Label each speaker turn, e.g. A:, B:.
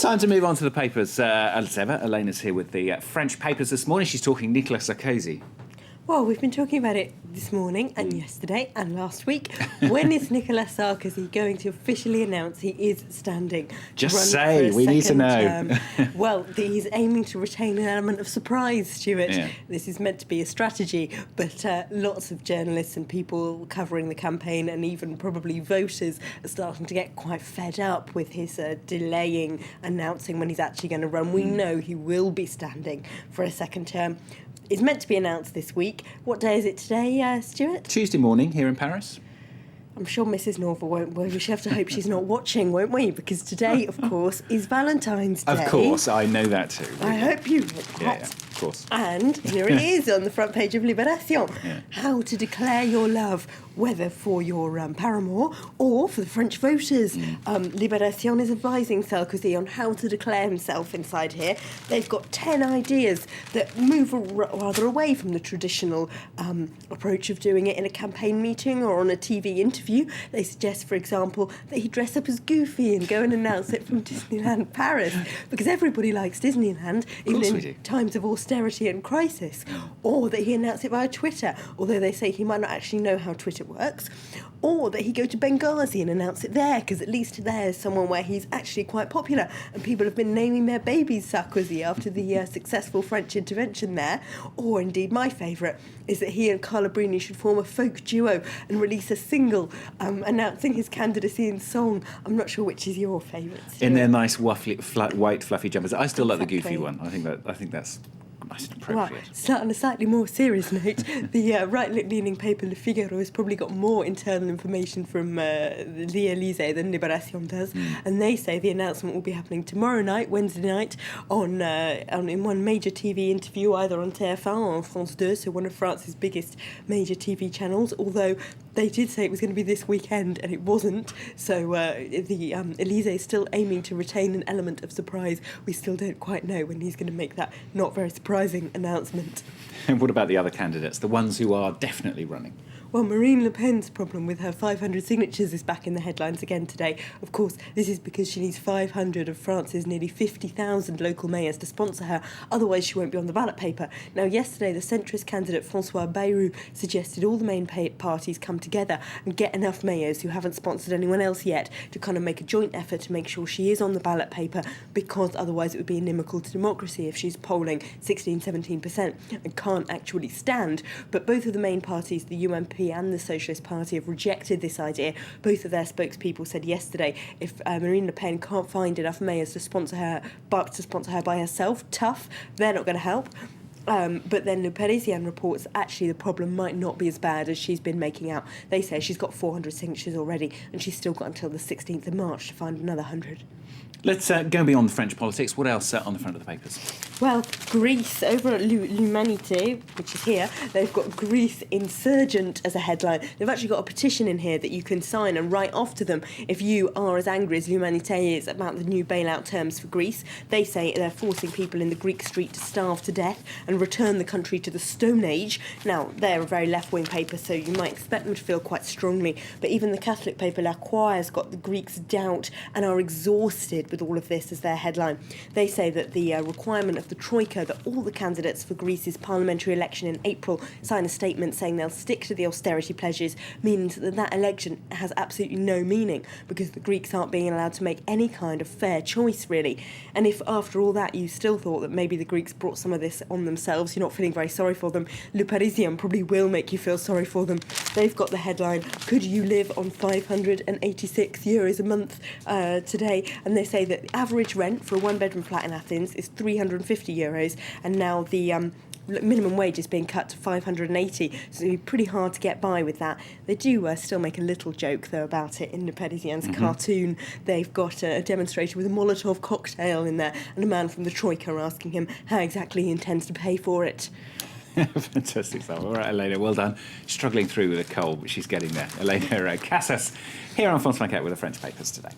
A: Time to move on to the papers. As ever, Elena's here with the French papers this morning. She's talking Nicolas Sarkozy.
B: Well, we've been talking about it this morning and yesterday and last week. When is Nicolas Sarkozy going to officially announce he is standing?
A: Just
B: run
A: say,
B: for a
A: we need to
B: second
A: know.
B: term? Well, he's aiming to retain an element of surprise, Stuart.
A: Yeah.
B: This is meant to be a strategy, but lots of journalists and people covering the campaign and even probably voters are starting to get quite fed up with his delaying announcing when he's actually going to run. We know he will be standing for a second term. It's meant to be announced this week. What day is it today, Stuart?
A: Tuesday morning here in Paris.
B: I'm sure Mrs. Norval won't. Well, we should have to hope she's not watching, won't we? Because today, of course, is Valentine's Day.
A: Of course, I know that too.
B: I hope you know that.
A: Yeah, of course.
B: And here it is on the front page of Libération.
A: Yeah.
B: How to declare your love, whether for your paramour or for the French voters. Libération is advising Sarkozy on how to declare himself inside here. They've got 10 ideas that move rather away from the traditional approach of doing it in a campaign meeting or on a TV interview. They suggest, for example, that he dress up as Goofy and go and announce it from Disneyland Paris, because everybody likes Disneyland, even in times of austerity and crisis. Or that he announce it via Twitter, although they say he might not actually know how Twitter works. Or that he go to Benghazi and announce it there, because at least there's someone where he's actually quite popular, and people have been naming their babies Sarkozy after the successful French intervention there. Or indeed, my favourite is that he and Carla Bruni should form a folk duo and release a single announcing his candidacy in song. I'm not sure which is your favourite.
A: In their nice white fluffy jumpers. I still like the
B: Exactly.
A: Goofy one. I think that's nice and appropriate.
B: Well, on a slightly more serious note, the right-leaning paper Le Figaro has probably got more internal information from the Élysée than Libération does, and they say the announcement will be happening tomorrow night, Wednesday night, on in one major TV interview, either on TF1 or on France 2, so one of France's biggest major TV channels, although they did say it was going to be this weekend, and it wasn't, so the Élysée is still aiming to retain an element of surprise. We still don't quite know when he's going to make that not very surprising announcement.
A: And what about the other candidates, the ones who are definitely running?
B: Well, Marine Le Pen's problem with her 500 signatures is back in the headlines again today. Of course, this is because she needs 500 of France's nearly 50,000 local mayors to sponsor her, otherwise she won't be on the ballot paper. Now, yesterday, the centrist candidate François Bayrou suggested all the main parties come together and get enough mayors who haven't sponsored anyone else yet to kind of make a joint effort to make sure she is on the ballot paper, because otherwise it would be inimical to democracy if she's polling 16-17% and can't actually stand. But both of the main parties, the UMP and the Socialist Party, have rejected this idea. Both of their spokespeople said yesterday if Marine Le Pen can't find enough mayors to sponsor her by herself, tough, they're not going to help. But then Le Parisien reports actually the problem might not be as bad as she's been making out. They say she's got 400 signatures already, and she's still got until the 16th of March to find another 100.
A: Let's go beyond French politics. What else on the front of the papers?
B: Well, Greece, over at L'Humanité, which is here, they've got Greece insurgent as a headline. They've actually got a petition in here that you can sign and write off to them if you are as angry as L'Humanité is about the new bailout terms for Greece. They say they're forcing people in the Greek street to starve to death and return the country to the Stone Age. Now, they're a very left-wing paper, so you might expect them to feel quite strongly, but even the Catholic paper La Croix has got the Greeks doubt and are exhausted with all of this as their headline. They say that the requirement of the Troika that all the candidates for Greece's parliamentary election in April sign a statement saying they'll stick to the austerity pledges means that that election has absolutely no meaning, because the Greeks aren't being allowed to make any kind of fair choice, really. And if after all that you still thought that maybe the Greeks brought some of this on themselves, you're not feeling very sorry for them, Le Parisien probably will make you feel sorry for them. They've got the headline, could you live on €586 a month today? And they say that the average rent for a one-bedroom flat in Athens is €350, and now the minimum wage is being cut to 580, so it'll be pretty hard to get by with that. They do still make a little joke, though, about it in Le Parisien's cartoon. They've got a demonstrator with a Molotov cocktail in there and a man from the Troika asking him how exactly he intends to pay for it.
A: Fantastic stuff. All right, Elena, well done. Struggling through with a cold, but she's getting there. Elena Casas here on France 24 with the French papers today.